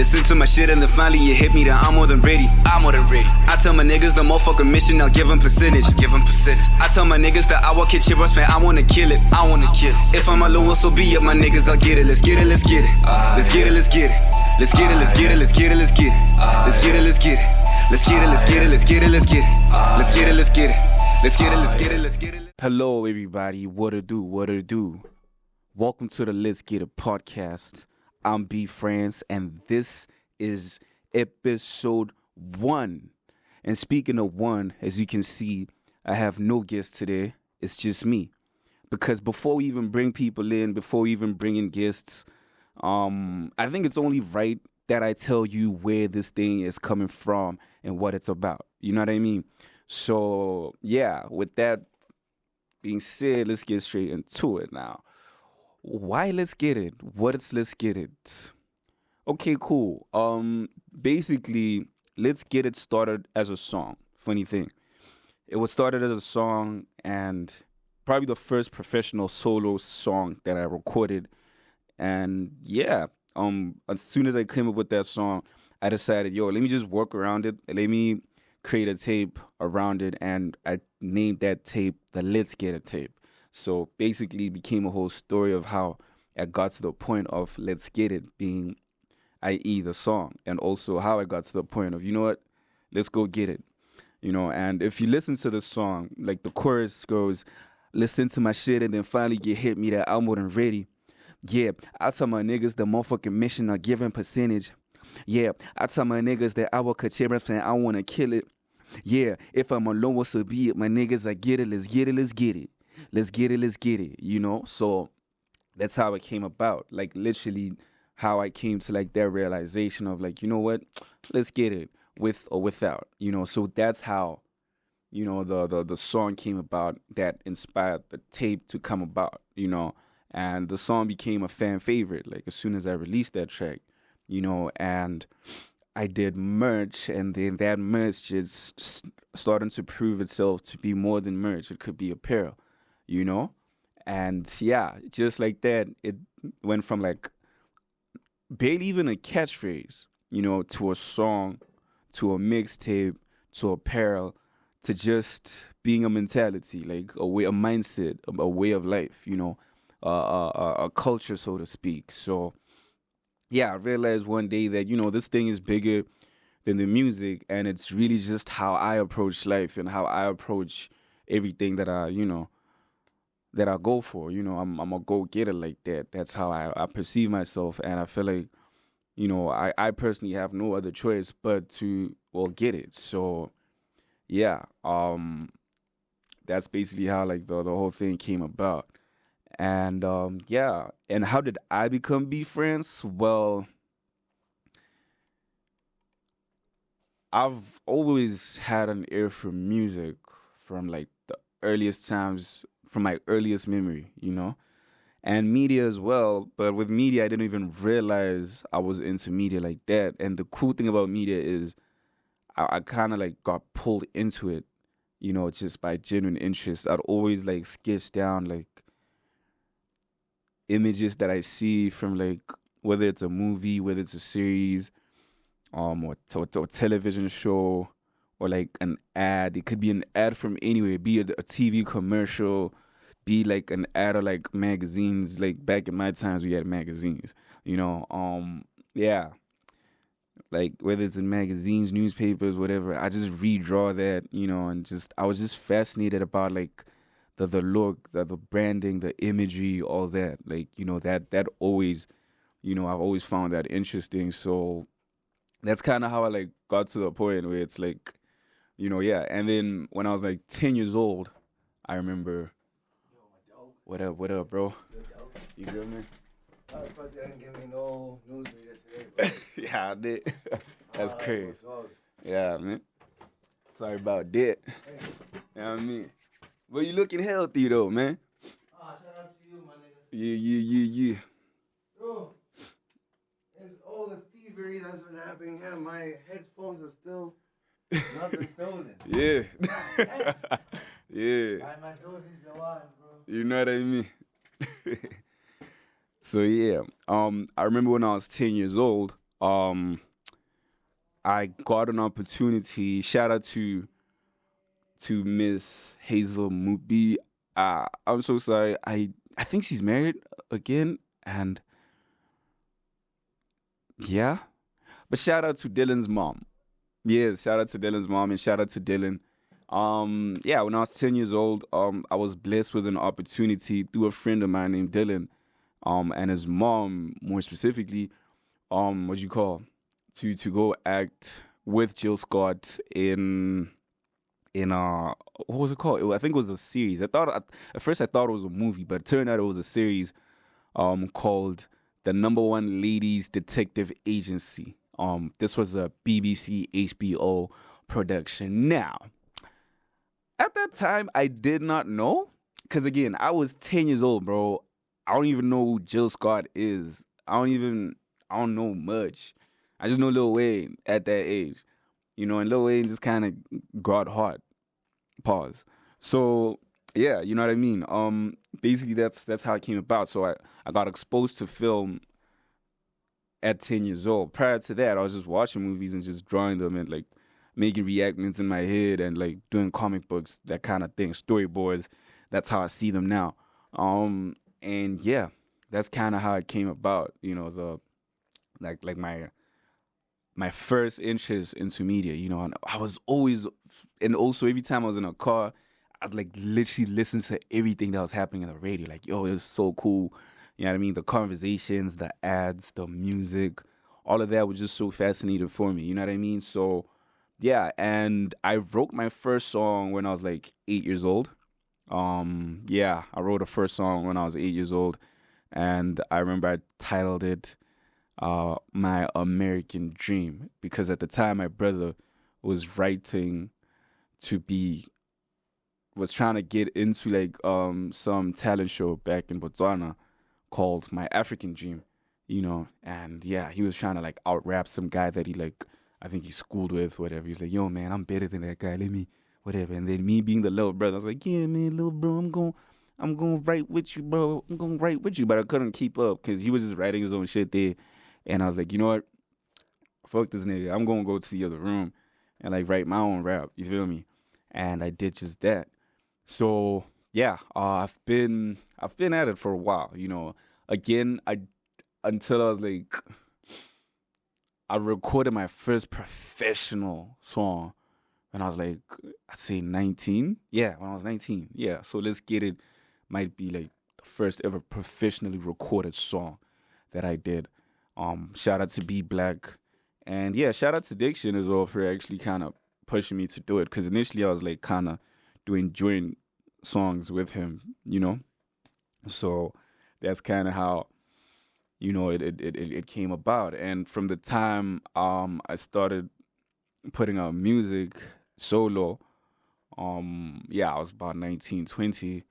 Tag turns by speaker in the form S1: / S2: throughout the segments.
S1: Listen to my shit and then finally you hit me, then I'm more than ready. I tell my niggas the motherfucking mission, I'll give them percentage. I tell my niggas that I walk it, chip man, I wanna kill it. If I'm alone, so be it, my niggas, I'll get it. Let's get it. Let's get it. Let's get it. Let's get it. Let's get it. Let's get it. Let's get it. Let's get it. Let's get it. Let's get it. Let's get it. Let's get it. Let's get it. Let's get it. Let's get it. Let's get it. Let's get it. Let's get it. Let's get it.
S2: Hello, everybody. What it do? What it do? Welcome to the Let's Get It podcast. I'm B.Frnce, and this is episode 1. And speaking of 1, as you can see, I have no guest today. It's just me. Because before we even bring people in, before we even bring in guests, I think it's only right that I tell you where this thing is coming from and what it's about. You know what I mean? So, yeah, with that being said, let's get straight into it now. Why let's get it? What is let's get it? Okay, cool. Basically, let's get it started as a song. Funny thing. It was started as a song and probably the first professional solo song that I recorded. And yeah, as soon as I came up with that song, I decided, let me just work around it. Let me create a tape around it. And I named that tape the Let's Get It tape. So basically it became a whole story of how I got to the point of Let's Get It being, i.e. the song. And also how I got to the point of, you know what, let's go get it. You know, and if you listen to the song, like the chorus goes, listen to my shit and then finally get hit me that I'm more than ready. Yeah, I tell my niggas the motherfucking mission I'll give them percentage. Yeah, I tell my niggas that I will cut and I want to kill it. Yeah, if I'm alone, what's so be it? My niggas, I get it, let's get it, let's get it. Let's get it, let's get it, you know? So that's how it came about. Like literally how I came to like that realization of like, you know what? Let's get it with or without, you know? So that's how, you know, the song came about that inspired the tape to come about, you know? And the song became a fan favorite, like as soon as I released that track, you know, and I did merch, and then that merch just started to prove itself to be more than merch. It could be apparel, you know? And yeah, just like that, it went from like barely even a catchphrase, you know, to a song, to a mixtape, to apparel, to just being a mentality, like a way, a mindset, a way of life, you know, a culture, so to speak. So yeah, I realized one day that, you know, this thing is bigger than the music, and it's really just how I approach life and how I approach everything that I, you know, that I go for. You know, I'm a go-getter like that. That's how I perceive myself, and I feel like, you know, I personally have no other choice but to, get it. So yeah, that's basically how like the whole thing came about. And yeah, and how did I become B.Frnce? Well, I've always had an ear for music from like the earliest times, from my earliest memory, you know, and media as well. But with media, I didn't even realize I was into media like that. And the cool thing about media is I kind of like got pulled into it, you know, just by genuine interest. I'd always like sketch down like images that I see from like whether it's a movie, whether it's a series, or television show, or like an ad. It could be an ad from anywhere, be a TV commercial, be like an ad or like magazines. Like back in my times, we had magazines, you know. Yeah, like whether it's in magazines, newspapers, whatever. I just redraw that, you know, and I was just fascinated about like the look, the branding, the imagery, all that. Like, you know, that always, you know, I've always found that interesting. So that's kind of how I like got to the point where it's like, you know, yeah. And then when I was like 10 years old, I remember, what up, bro? You good, man?
S3: Oh, fuck, they didn't give me no news media today, bro.
S2: Yeah, I did. That's crazy. Yeah, man. Sorry about that.
S3: Thanks.
S2: You know what I mean? But you looking healthy though, man.
S3: Shout out to you, my nigga.
S2: Yeah.
S3: Bro, it's all the thievery that's been happening here. My headphones are still not been stolen.
S2: Yeah. Yeah.
S3: My dosie's the one, bro.
S2: You know what I mean? So yeah, I remember when I was 10 years old, I got an opportunity. Shout out to Miss Hazel Mubi. I'm so sorry. I think she's married again, and yeah. But shout out to Dylan's mom. Yes, shout out to Dylan's mom and shout out to Dylan. Yeah, when I was 10 years old, I was blessed with an opportunity through a friend of mine named Dylan, and his mom, more specifically, to go act with Jill Scott in what was it called? I think it was a series. At first I thought it was a movie, but it turned out it was a series called The Number One Ladies Detective Agency. This was a BBC HBO production. Now, at that time, I did not know, because again, I was 10 years old, bro. I don't even know who Jill Scott is. I don't know much. I just know Lil Wayne at that age. You know, and Lil Wayne just kind of got hot. Pause. So, yeah, you know what I mean? Basically, that's how it came about. So I got exposed to film at 10 years old. Prior to that, I was just watching movies and just drawing them and, like, making reenactments in my head and, like, doing comic books, that kind of thing, storyboards. That's how I see them now. And, yeah, that's kind of how it came about, you know, my first interest into media, you know, and I was always, and also every time I was in a car, I'd like literally listen to everything that was happening on the radio. Like, yo, it was so cool. You know what I mean? The conversations, the ads, the music, all of that was just so fascinating for me. You know what I mean? So, yeah, and I wrote my first song when I was like 8 years old. Yeah, I wrote a first song when I was 8 years old, and I remember I titled it My American Dream, because at the time my brother was trying to get into like some talent show back in Botswana called My African Dream, you know, and yeah, he was trying to like out rap some guy that he like, I think he schooled with, whatever. He's like, yo man, I'm better than that guy, let me whatever. And then me being the little brother, I was like, yeah man, little bro, I'm gonna write with you, bro. I'm gonna write with you, but I couldn't keep up because he was just writing his own shit there. And I was like, you know what? Fuck this nigga. I'm gonna go to the other room and like write my own rap. You feel me? And I did just that. So yeah, I've been at it for a while. You know, again, until I was like, I recorded my first professional song when I was like, I'd say 19. Yeah, when I was 19. Yeah. So Let's Get It might be like the first ever professionally recorded song that I did. Shout out to B Black, and yeah, shout out to Diction as well for actually kind of pushing me to do it, because initially I was like kind of doing joint songs with him, you know. So that's kind of how, you know, it came about. And from the time I started putting out music solo, yeah, I was about 19, 20.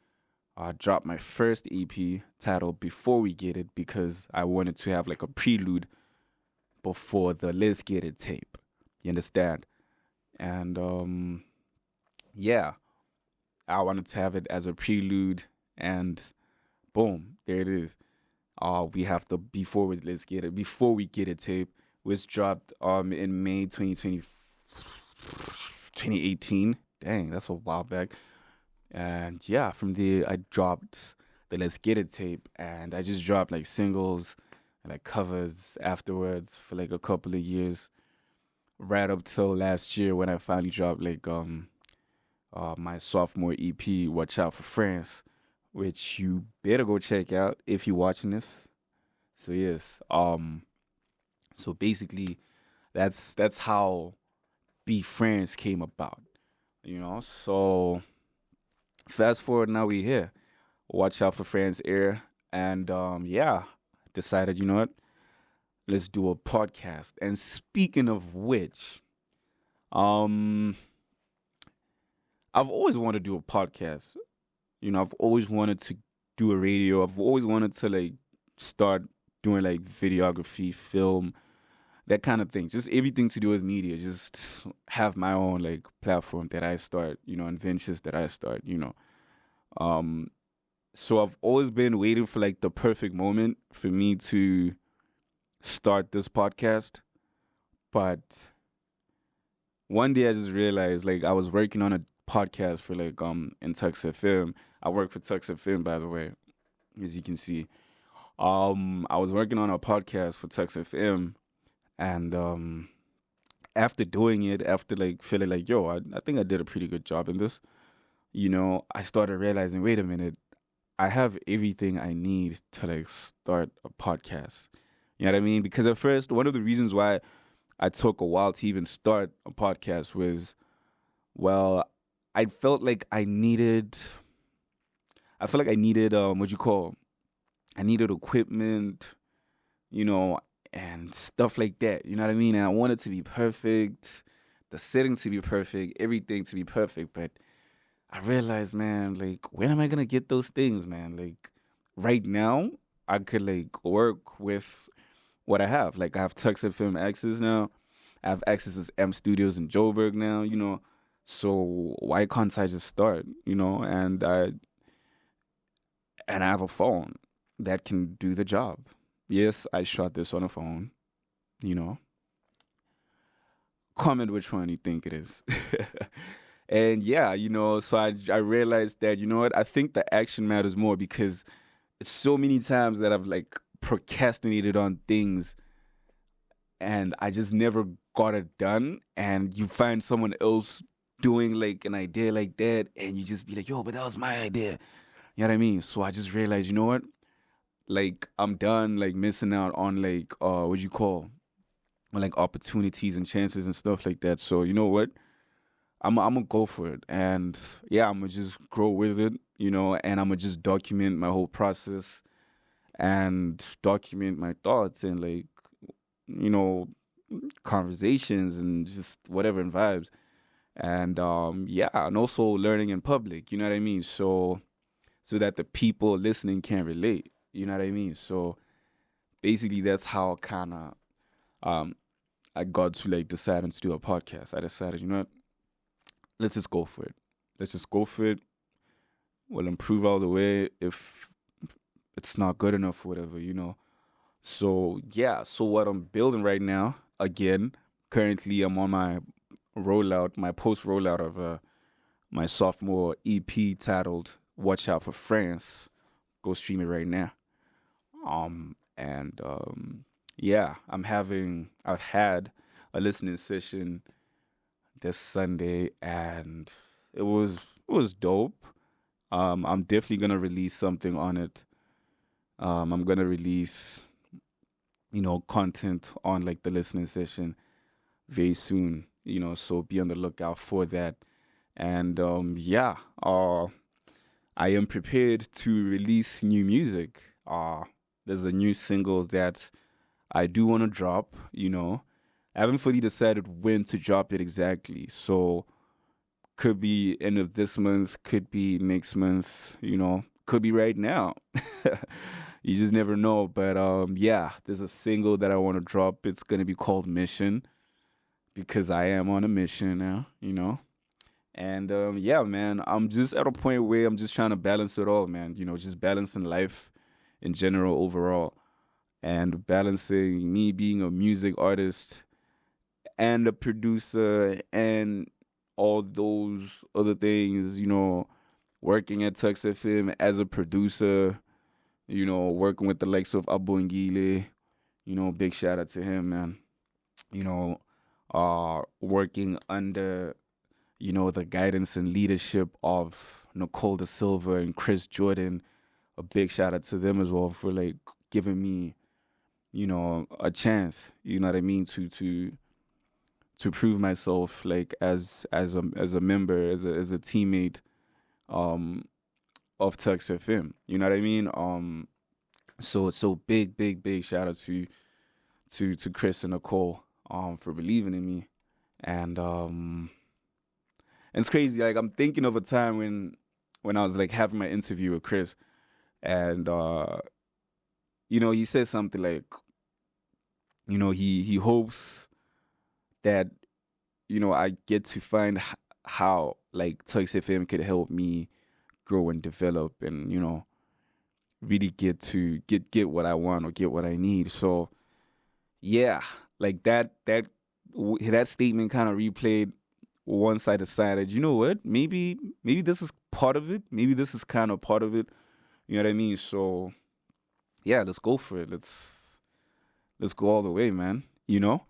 S2: I dropped my first EP titled Before We Get It, because I wanted to have like a prelude before the Let's Get It tape. You understand? And yeah, I wanted to have it as a prelude, and boom, there it is. We have the Before We Get It tape, which dropped in May 2018. Dang, that's a while back. And yeah, from there I dropped the Let's Get It tape, and I just dropped like singles and like covers afterwards for like a couple of years, right up till last year when I finally dropped like my sophomore EP, Watch Out for France, which you better go check out if you're watching this. So yes, so basically that's how B.Frnce came about, you know. So fast forward, now we here. Watch Out for France air, and yeah, decided, you know what, let's do a podcast. And speaking of which, I've always wanted to do a podcast. You know, I've always wanted to do a radio. I've always wanted to like start doing like videography, film, that kind of thing. Just everything to do with media. Just have my own like platform that I start, you know, and ventures that I start, you know. So I've always been waiting for like the perfect moment for me to start this podcast, but one day I just realized, like, I was working on a podcast for, like, in Tuks FM. I work for Tuks FM, by the way, as you can see. I was working on a podcast for Tuks FM, and after doing it, after, like, feeling like, yo, I think I did a pretty good job in this, I started realizing, wait a minute, I have everything I need to, like, start a podcast. You know what I mean? Because at first, one of the reasons why I took a while to even start a podcast was, well, I felt like I needed, I needed equipment, and stuff like that. You know what I mean? And I wanted to be perfect, the setting to be perfect, everything to be perfect. But I realized, man, like, when am I going to get those things, man? Like, right now, I could, like, work with what I have. Like, I have Tuks FM access now. I have access to M Studios in Joburg now, So why can't I just start, And I have a phone that can do the job. Yes, I shot this on a phone, Comment which one you think it is. And yeah, so I realized that, what, I think the action matters more, because it's so many times that I've, like, procrastinated on things and I just never got it done. And you find someone else doing, like, an idea like that, and you just be like, yo, but that was my idea. You know what I mean? So I just realized, you know what? Like, I'm done, like, missing out on, like, like, opportunities and chances and stuff like that. So you know what? I'm gonna go for it, and yeah, I'm gonna just grow with it, and I'm gonna just document my whole process and document my thoughts and, like, conversations and just whatever and vibes, and and also learning in public. You know what I mean? So that the people listening can relate. You know what I mean? So basically, that's how kind of I got to, like, deciding to do a podcast. I decided, you know what? Let's just go for it. We'll improve all the way if it's not good enough, whatever, So, yeah. So what I'm building right now, again, currently I'm on my post-rollout of my sophomore EP titled Watch Out for France. Go stream it right now. Yeah, I've had a listening session this Sunday, and it was dope. I'm definitely gonna release something on it. I'm gonna release, content on, like, the listening session very soon. So be on the lookout for that. And I am prepared to release new music. There's a new single that I do want to drop. I haven't fully decided when to drop it exactly. So could be end of this month, could be next month, could be right now. You just never know. But there's a single that I want to drop. It's going to be called Mission, because I am on a mission now, And man, I'm just at a point where I'm just trying to balance it all, man. Just balancing life in general overall, and balancing me being a music artist and a producer and all those other things, working at Tuks FM as a producer, working with the likes of Abongile, big shout out to him, man. Working under, the guidance and leadership of Nicole Da Silva and Chris Jordan. A big shout out to them as well for, like, giving me, a chance, you know what I mean, to prove myself, like, as a member, as a teammate of Tuks FM. You know what I mean? So big shout out to Chris and Nicole for believing in me. And it's crazy, like, I'm thinking of a time when I was, like, having my interview with Chris, and he said something like, he hopes that, I get to find how, like, Tuks FM could help me grow and develop and, really get what I want or get what I need. So yeah, like that statement kind of replayed one-sided. You know what? Maybe this is part of it. Maybe this is kind of part of it. You know what I mean? So yeah, let's go for it. Let's go all the way, man. You know?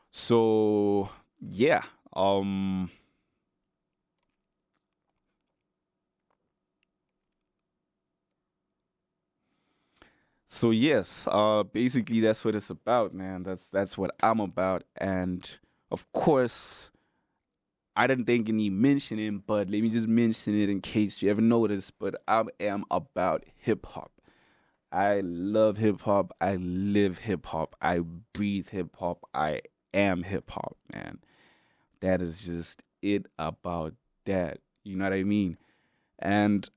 S2: So yeah. So yes, basically that's what it's about, man. That's what I'm about. And of course, I didn't think any mentioning, but let me just mention it in case you ever noticed. But I am about hip hop. I love hip hop. I live hip hop. I breathe hip hop. I am hip hop, man. That is just it about that. You know what I mean? And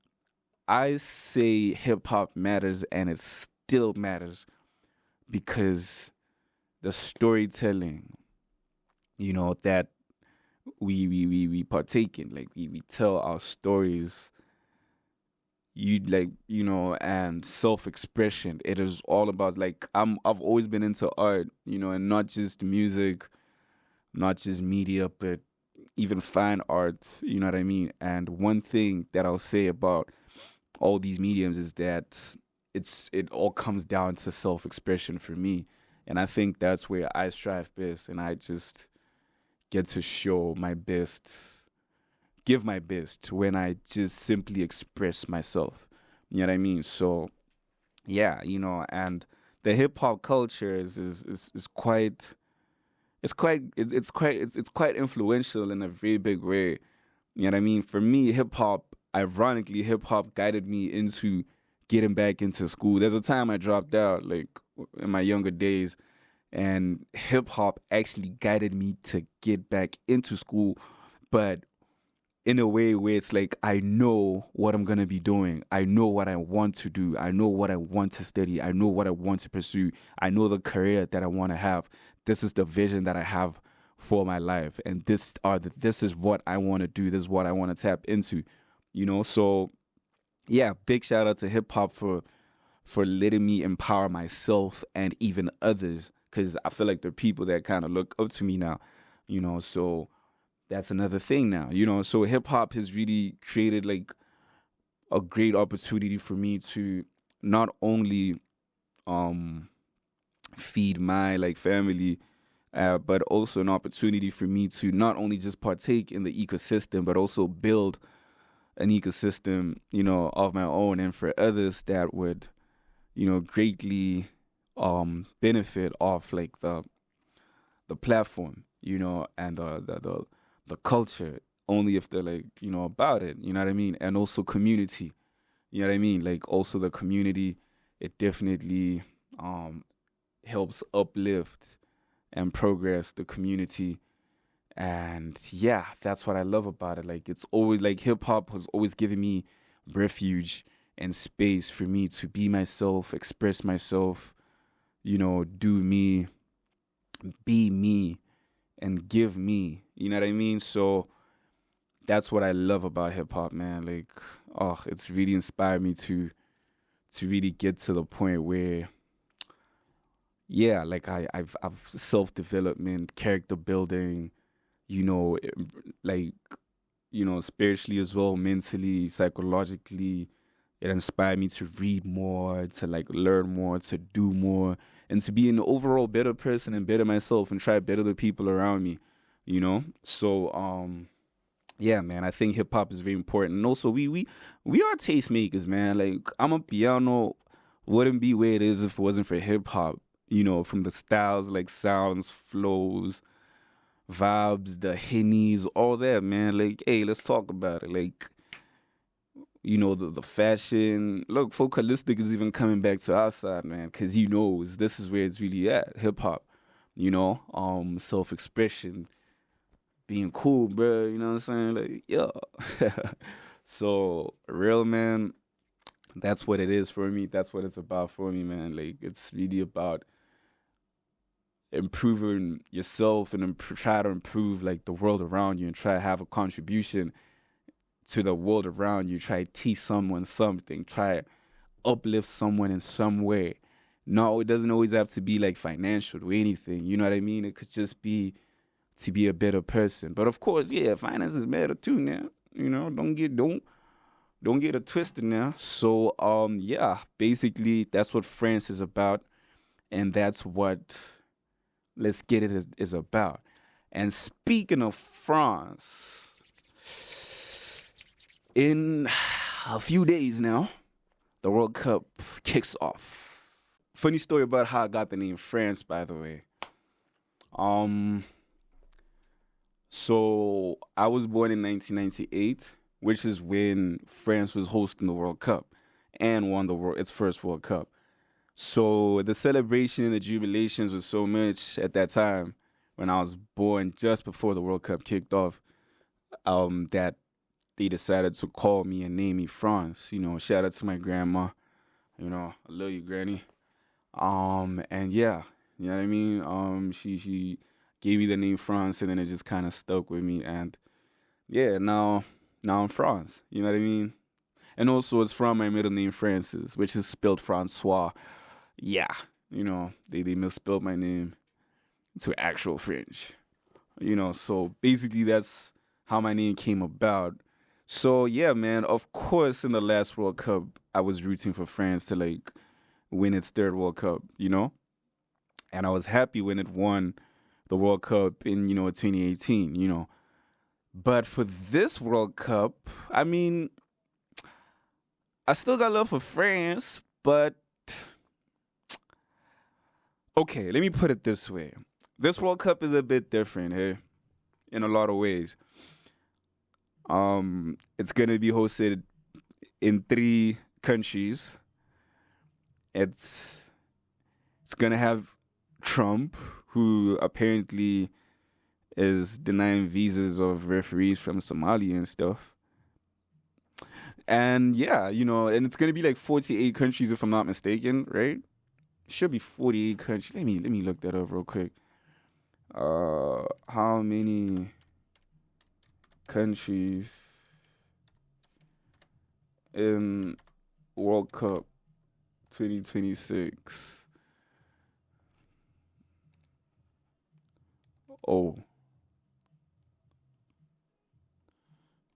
S2: I say hip hop matters, and it still matters because the storytelling, that we partake in, like we tell our stories, and self-expression. It is all about, like, I've always been into art, and not just music, not just media, but even fine art, you know what I mean? And one thing that I'll say about all these mediums is that it all comes down to self-expression for me. And I think that's where I strive best, and I just get to show my best, give my best when I just simply express myself. You know what I mean? So yeah, and the hip hop culture is quite it's quite influential in a very big way. You know what I mean? For me, ironically, hip hop guided me into getting back into school. There's a time I dropped out, like in my younger days, and hip hop actually guided me to get back into school, but in a way where it's like, I know what I'm going to be doing. I know what I want to do. I know what I want to study. I know what I want to pursue. I know the career that I want to have. This is the vision that I have for my life. And this is what I want to do. This is what I want to tap into, So yeah, big shout out to hip hop for letting me empower myself and even others. Because I feel like there are people that kind of look up to me now, so that's another thing now, So hip hop has really created like a great opportunity for me to not only feed my like family, but also an opportunity for me to not only just partake in the ecosystem, but also build an ecosystem, of my own, and for others that would, greatly benefit off like the platform, and the culture, only if they're like, about it, you know what I mean? And also community, you know what I mean? Like also the community, it definitely helps uplift and progress the community. And yeah, that's what I love about it. Like it's always like hip hop has always given me refuge and space for me to be myself, express myself, do me, be me, and give me, you know what I mean? So that's what I love about hip hop, man. Like, it's really inspired me to really get to the point where, yeah, like I've self-development, character building, like, spiritually as well, mentally, psychologically. It inspired me to read more, to like learn more, to do more, and to be an overall better person and better myself and try to better the people around me, So, yeah, man, I think hip hop is very important. And also we are tastemakers, man. Like I'm a piano wouldn't be where it is if it wasn't for hip hop, from the styles, like sounds, flows, vibes, the hennies, all that, man. Like, hey, let's talk about it. Like, the fashion. Look, Focalistic is even coming back to our side, man, because he knows this is where it's really at, hip hop. Self-expression, being cool, bro. You know what I'm saying? Like, yeah. So, real, man, that's what it is for me. That's what it's about for me, man. Like, it's really about improving yourself and try to improve like the world around you and try to have a contribution to the world around you. Try to teach someone something, try to uplift someone in some way, No, it doesn't always have to be like financial or anything. You know what I mean? It could just be to be a better person. But of course, yeah, finances matter too now. You know, don't get it twisted now. So yeah, basically that's what France is about, and that's what Let's Get It is about. And speaking of France, in a few days now, the World Cup kicks off. Funny story about how I got the name France, by the way. So I was born in 1998, which is when France was hosting the World Cup and won its first World Cup. So the celebration and the jubilations was so much at that time when I was born, just before the World Cup kicked off, that they decided to call me and name me France. You know, shout out to my grandma. You know, I love you, Granny. And yeah, you know what I mean? She gave me the name France, and then it just kind of stuck with me. And yeah, now I'm France. You know what I mean? And also, it's from my middle name, Francis, which is spelled Francois. Yeah, you know, they misspelled my name to actual French. You know, so basically that's how my name came about. So yeah, man, of course, in the last World Cup, I was rooting for France to like win its third World Cup, you know? And I was happy when it won the World Cup in, 2018, you know? But for this World Cup, I mean, I still got love for France, but okay, let me put it this way. This World Cup is a bit different, hey, in a lot of ways. It's going to be hosted in 3 countries. It's going to have Trump, who apparently is denying visas of referees from Somalia and stuff. And yeah, and it's going to be like 48 countries if I'm not mistaken, right? Should be 48 countries. Let me look that up real quick. How many countries in World Cup 2026? Oh.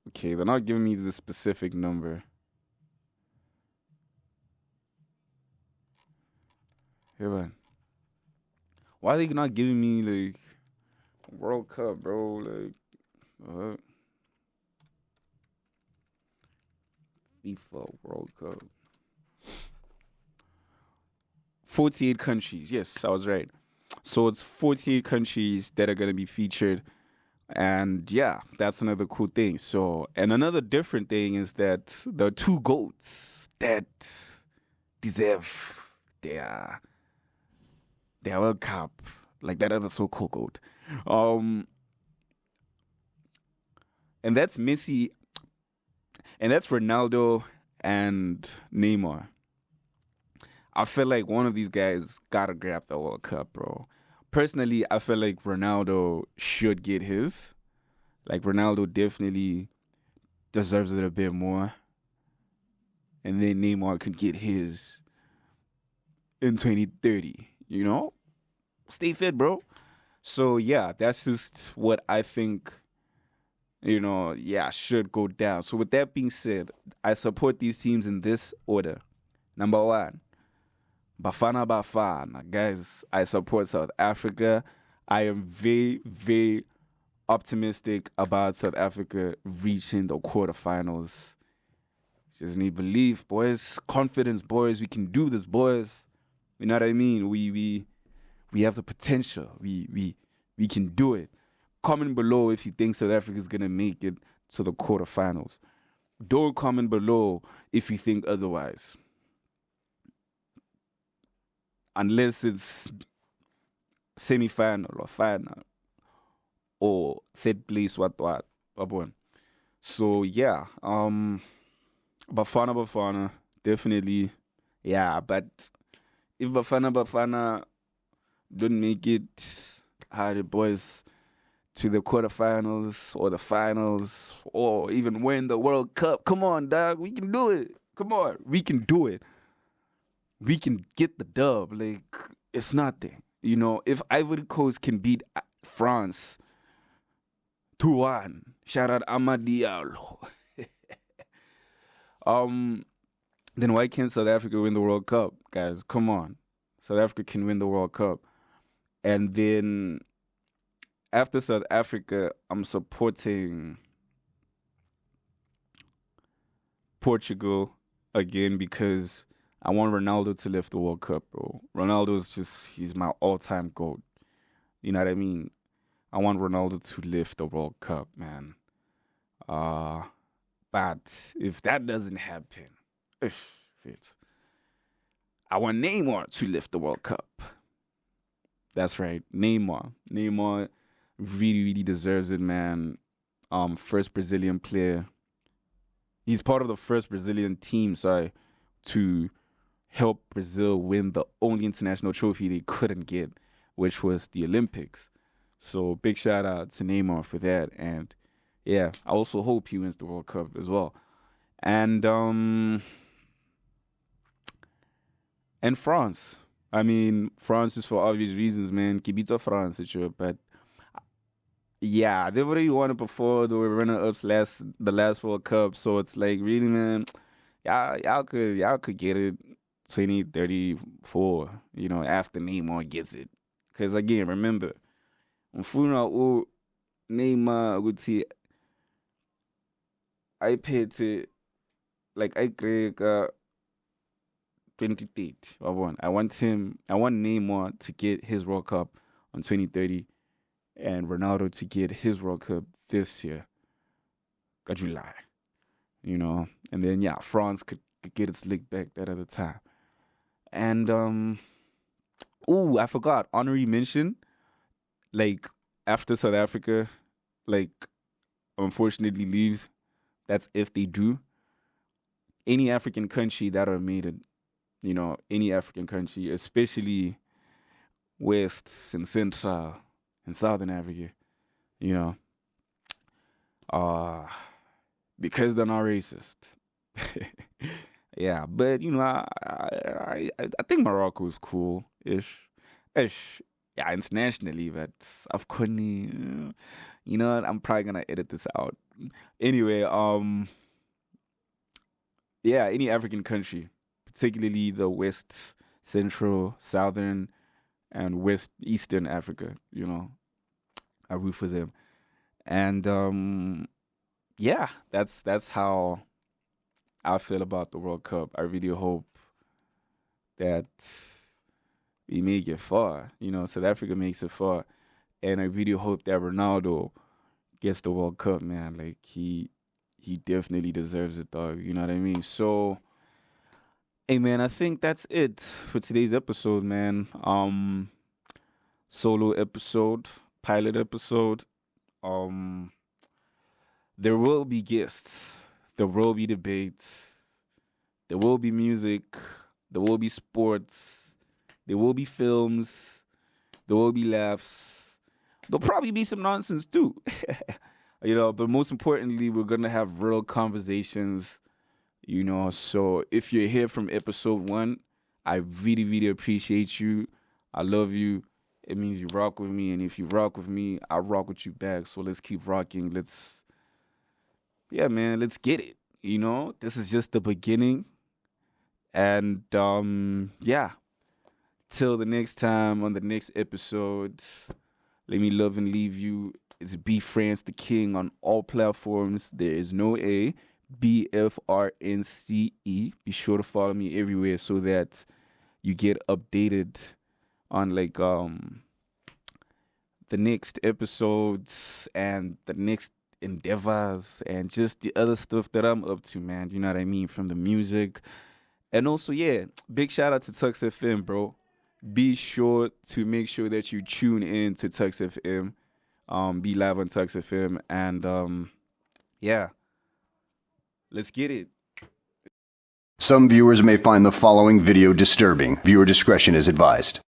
S2: Okay, they're not giving me the specific number. Here, man. Why are they not giving me, like, World Cup, bro? Like, what? FIFA World Cup. 48 countries. Yes, I was right. So it's 48 countries that are going to be featured. And yeah, that's another cool thing. So, and another different thing is that the 2 GOATs that deserve their World Cup, like that other so-called GOAT. And that's Messi, and that's Ronaldo and Neymar. I feel like one of these guys gotta grab the World Cup, bro. Personally, I feel like Ronaldo should get his. Like, Ronaldo definitely deserves it a bit more. And then Neymar could get his in 2030, you know? Stay fit, bro. So, yeah, that's just what I think, should go down. So, with that being said, I support these teams in this order. Number 1. Bafana. Guys, I support South Africa. I am very, very optimistic about South Africa reaching the quarterfinals. Just need belief, boys. Confidence, boys. We can do this, boys. You know what I mean? We have the potential. We can do it. Comment below if you think South Africa is going to make it to the quarterfinals. Don't comment below if you think otherwise. Unless it's semi-final or final or third place, what. So yeah, Bafana, definitely, yeah. But if Bafana don't make it, the boys to the quarterfinals or the finals or even win the World Cup, come on, dog, we can do it. Come on, we can do it. we can get the dub. Like, it's nothing. You know, if Ivory Coast can beat France 2-1, shout out Amad Diallo. Then why can't South Africa win the World Cup, guys? Come on. South Africa can win the World Cup. And then after South Africa, I'm supporting Portugal again because I want Ronaldo to lift the World Cup, bro. He's my all-time GOAT. You know what I mean? I want Ronaldo to lift the World Cup, man. But if that doesn't happen, I want Neymar to lift the World Cup. That's right, Neymar. Neymar really, really deserves it, man. First Brazilian player. He's part of the first Brazilian team, to help Brazil win the only international trophy they couldn't get, which was the Olympics. So big shout out to Neymar for that. And yeah, I also hope he wins the World Cup as well. And France. I mean, France is for obvious reasons, man. Kibito France, but yeah, they already won it before. They were runner-ups the last World Cup. So it's like, really, man, y'all could get it 2034, you know, after Neymar gets it. Because again, remember, Neymar ukuthi I paid to, like, I create 2030. I want Neymar to get his World Cup on 2030 and Ronaldo to get his World Cup this year, July, you know, and then France could get its lick back that other time. And I forgot, honorary mention, like, after South Africa, like, unfortunately leaves, that's if they do, any African country that are made it, you know, any African country, especially West and Central and Southern Africa, you know, because they're not racist. Yeah, but, you know, I think Morocco is cool-ish. Yeah, internationally, but of course, you know what, I'm probably going to edit this out. Anyway, yeah, any African country, particularly the West, Central, Southern, and West Eastern Africa, you know, I root for them. And yeah, that's how I feel about the World Cup. I really hope that we make it far. You know, South Africa makes it far. And I really hope that Ronaldo gets the World Cup, man. Like, he definitely deserves it, dog. You know what I mean? So, hey, man, I think that's it for today's episode, man. Solo episode, pilot episode. There will be guests. There will be debates. There will be music. There will be sports. There will be films. There will be laughs. There'll probably be some nonsense too. You know, but most importantly, we're going to have real conversations, you know. So if you're here from episode 1, I really, really appreciate you. I love you. It means you rock with me. And if you rock with me, I rock with you back. So let's keep rocking. Let's get it. You know, this is just the beginning. And yeah, till the next time on the next episode, let me love and leave you. It's B.Frnce the King on all platforms. There is no A. B.Frnce. Be sure to follow me everywhere so that you get updated on like the next episodes and the next endeavors and just the other stuff that I'm up to, man. You know what I mean? From the music. And also, yeah, big shout out to Tuks FM, bro. Be sure to make sure that you tune in to Tuks FM. Be live on Tuks FM. And yeah, let's get it.
S4: Some viewers may find the following video disturbing. Viewer discretion is advised.